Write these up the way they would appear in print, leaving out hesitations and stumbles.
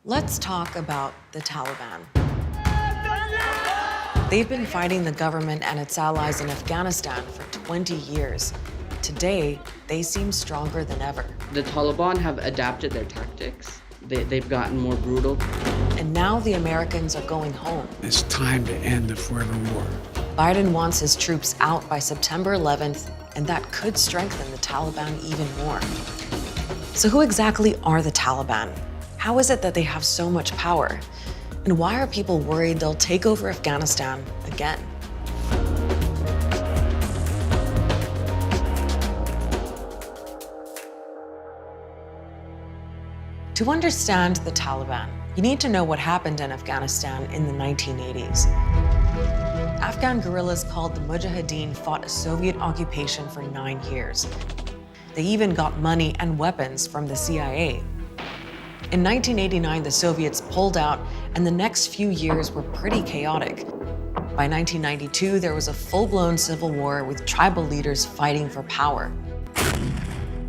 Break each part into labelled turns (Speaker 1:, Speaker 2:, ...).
Speaker 1: Let's talk about the Taliban. They've been fighting the government and its allies in Afghanistan for 20 years. Today, they seem stronger than ever.
Speaker 2: The Taliban have adapted their tactics. They've gotten more brutal.
Speaker 1: And now the Americans are going home.
Speaker 3: It's time to end the forever war.
Speaker 1: Biden wants his troops out by September 11th, and that could strengthen the Taliban even more. So who exactly are the Taliban? How is it that they have so much power? And why are people worried they'll take over Afghanistan again? To understand the Taliban, you need to know what happened in Afghanistan in the 1980s. Afghan guerrillas called the Mujahideen fought a Soviet occupation for 9 years. They even got money and weapons from the CIA. In 1989, the Soviets pulled out, and the next few years were pretty chaotic. By 1992, there was a full-blown civil war with tribal leaders fighting for power.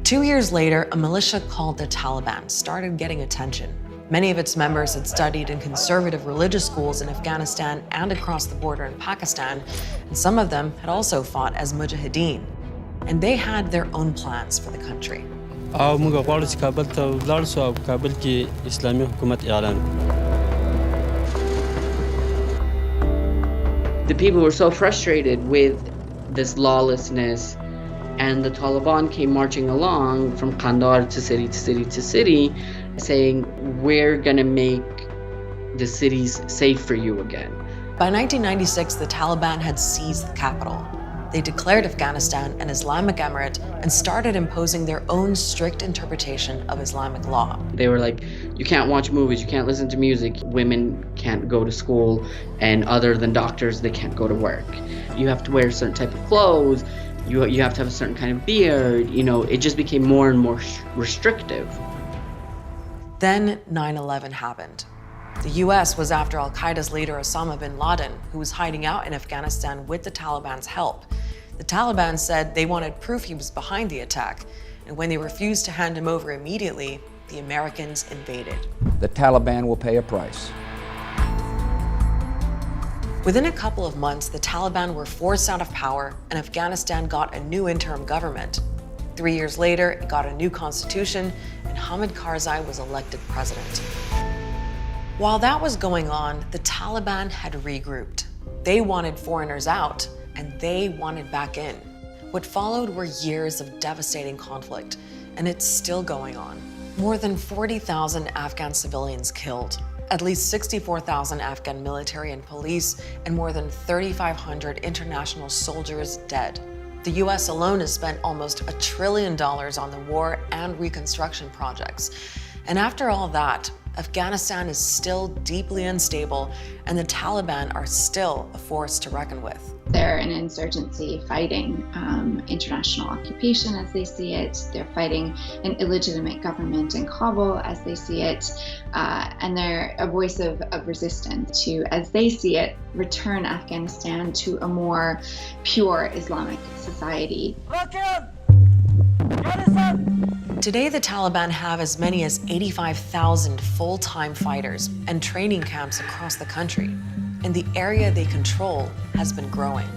Speaker 1: 2 years later, a militia called the Taliban started getting attention. Many of its members had studied in conservative religious schools in Afghanistan and across the border in Pakistan, and some of them had also fought as Mujahideen. And they had their own plans for the country.
Speaker 2: The people were so frustrated with this lawlessness, and the Taliban came marching along from Kandahar to city to city to city, saying, we're gonna make the cities safe for you again.
Speaker 1: By 1996, the Taliban had seized the capital. They declared Afghanistan an Islamic emirate and started imposing their own strict interpretation of Islamic law.
Speaker 2: They were like, you can't watch movies, you can't listen to music, women can't go to school, and other than doctors, they can't go to work. You have to wear a certain type of clothes, you have to have a certain kind of beard, it just became more and more restrictive.
Speaker 1: Then 9/11 happened. The US was after al-Qaeda's leader Osama bin Laden, who was hiding out in Afghanistan with the Taliban's help. The Taliban said they wanted proof he was behind the attack, and when they refused to hand him over immediately, the Americans invaded.
Speaker 4: The Taliban will pay a price.
Speaker 1: Within a couple of months, the Taliban were forced out of power, and Afghanistan got a new interim government. 3 years later, it got a new constitution, and Hamid Karzai was elected president. While that was going on, the Taliban had regrouped. They wanted foreigners out, and they wanted back in. What followed were years of devastating conflict, and it's still going on. More than 40,000 Afghan civilians killed, at least 64,000 Afghan military and police, and more than 3,500 international soldiers dead. The US alone has spent almost $1 trillion on the war and reconstruction projects. And after all that, Afghanistan is still deeply unstable, and the Taliban are still a force to reckon with.
Speaker 5: They're an insurgency fighting international occupation as they see it. They're fighting an illegitimate government in Kabul as they see it. And they're a voice of resistance to, as they see it, return Afghanistan to a more pure Islamic society.
Speaker 1: Today, the Taliban have as many as 85,000 full-time fighters and training camps across the country, and the area they control has been growing.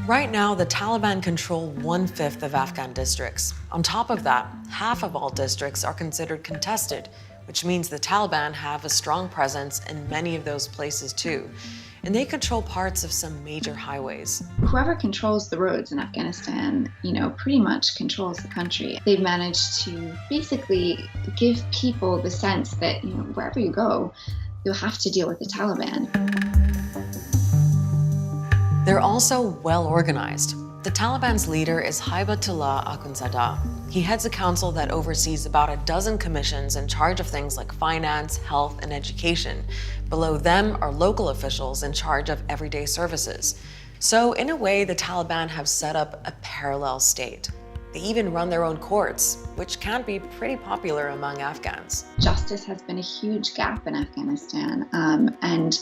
Speaker 1: Right now, the Taliban control 1/5 of Afghan districts. On top of that, half of all districts are considered contested, which means the Taliban have a strong presence in many of those places too. And they control parts of some major highways.
Speaker 5: Whoever controls the roads in Afghanistan, pretty much controls the country. They've managed to basically give people the sense that, wherever you go, you'll have to deal with the Taliban.
Speaker 1: They're also well organized. The Taliban's leader is Haibatullah Akhundzada. He heads a council that oversees about a dozen commissions in charge of things like finance, health, and education. Below them are local officials in charge of everyday services. So in a way, the Taliban have set up a parallel state. They even run their own courts, which can be pretty popular among Afghans.
Speaker 5: Justice has been a huge gap in Afghanistan, and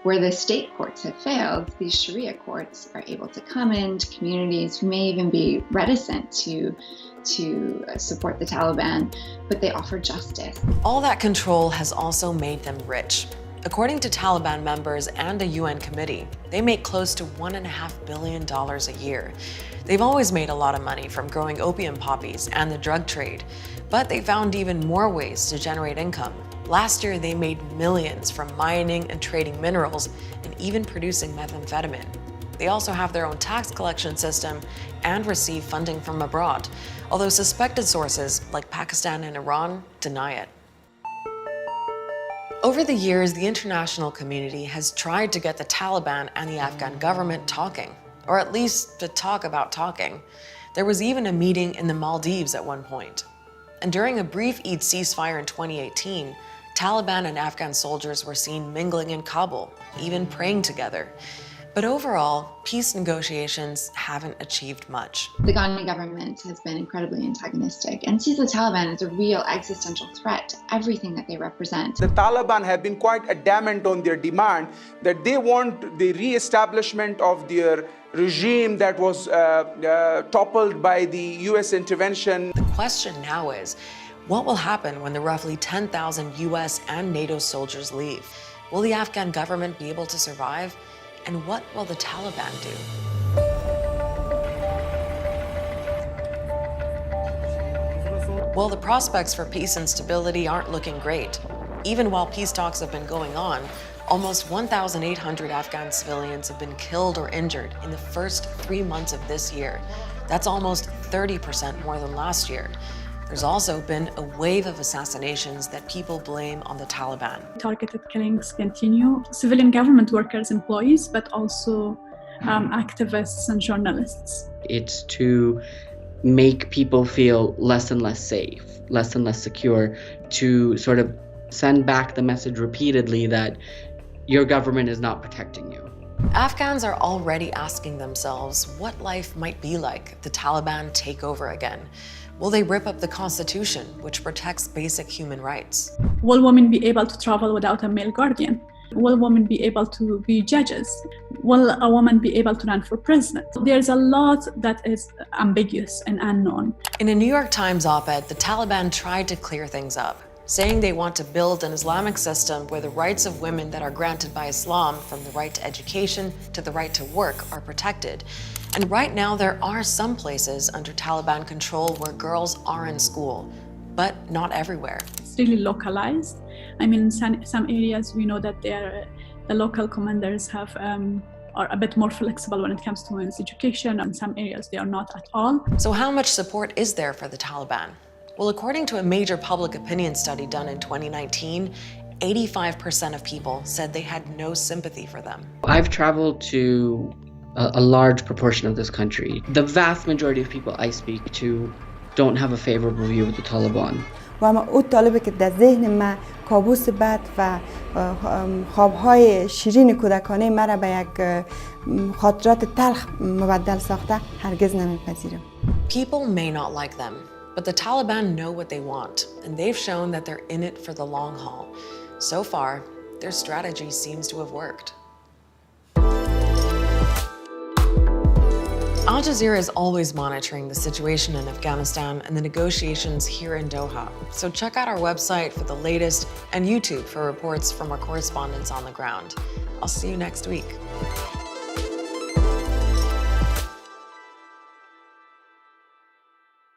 Speaker 5: where the state courts have failed, these Sharia courts are able to come into communities who may even be reticent to support the Taliban, but they offer justice.
Speaker 1: All that control has also made them rich. According to Taliban members and a UN committee, they make close to $1.5 billion a year. They've always made a lot of money from growing opium poppies and the drug trade, but they found even more ways to generate income. Last year, they made millions from mining and trading minerals and even producing methamphetamine. They also have their own tax collection system and receive funding from abroad, although suspected sources like Pakistan and Iran deny it. Over the years, the international community has tried to get the Taliban and the Afghan government talking, or at least to talk about talking. There was even a meeting in the Maldives at one point. And during a brief Eid ceasefire in 2018, Taliban and Afghan soldiers were seen mingling in Kabul, even praying together. But overall, peace negotiations haven't achieved much.
Speaker 5: The Ghani government has been incredibly antagonistic and sees the Taliban as a real existential threat to everything that they represent.
Speaker 6: The Taliban have been quite adamant on their demand that they want the re-establishment of their regime that was toppled by the US intervention.
Speaker 1: The question now is, what will happen when the roughly 10,000 US and NATO soldiers leave? Will the Afghan government be able to survive? And what will the Taliban do? Well, the prospects for peace and stability aren't looking great. Even while peace talks have been going on, almost 1,800 Afghan civilians have been killed or injured in the first 3 months of this year. That's almost 30% more than last year. There's also been a wave of assassinations that people blame on the Taliban.
Speaker 7: Targeted killings continue. Civilian government workers, employees, but also activists and journalists.
Speaker 2: It's to make people feel less and less safe, less and less secure, to sort of send back the message repeatedly that your government is not protecting you.
Speaker 1: Afghans are already asking themselves what life might be like if the Taliban take over again. Will they rip up the Constitution, which protects basic human rights?
Speaker 7: Will women be able to travel without a male guardian? Will women be able to be judges? Will a woman be able to run for president? There's a lot that is ambiguous and unknown.
Speaker 1: In a New York Times op-ed, the Taliban tried to clear things up, saying they want to build an Islamic system where the rights of women that are granted by Islam, from the right to education to the right to work, are protected. And right now, there are some places under Taliban control where girls are in school, but not everywhere.
Speaker 7: It's really localized. I mean, in some areas, we know that the local commanders are a bit more flexible when it comes to women's education. In some areas, they are not at all.
Speaker 1: So how much support is there for the Taliban? Well, according to a major public opinion study done in 2019, 85% of people said they had no sympathy for them.
Speaker 2: I've traveled to a large proportion of this country. The vast majority of people I speak to don't have a favorable view of the Taliban.
Speaker 8: و اما اون طالبه که در ذهن من کابوس بد و خوابهای شیرین کودکانه مرا به یک خاطرات تلخ مبدل ساخته هرگز نمیپذیرم.
Speaker 1: People may not like them, but the Taliban know what they want, and they've shown that they're in it for the long haul. So far, their strategy seems to have worked. Al Jazeera is always monitoring the situation in Afghanistan and the negotiations here in Doha. So check out our website for the latest and YouTube for reports from our correspondents on the ground. I'll see you next week.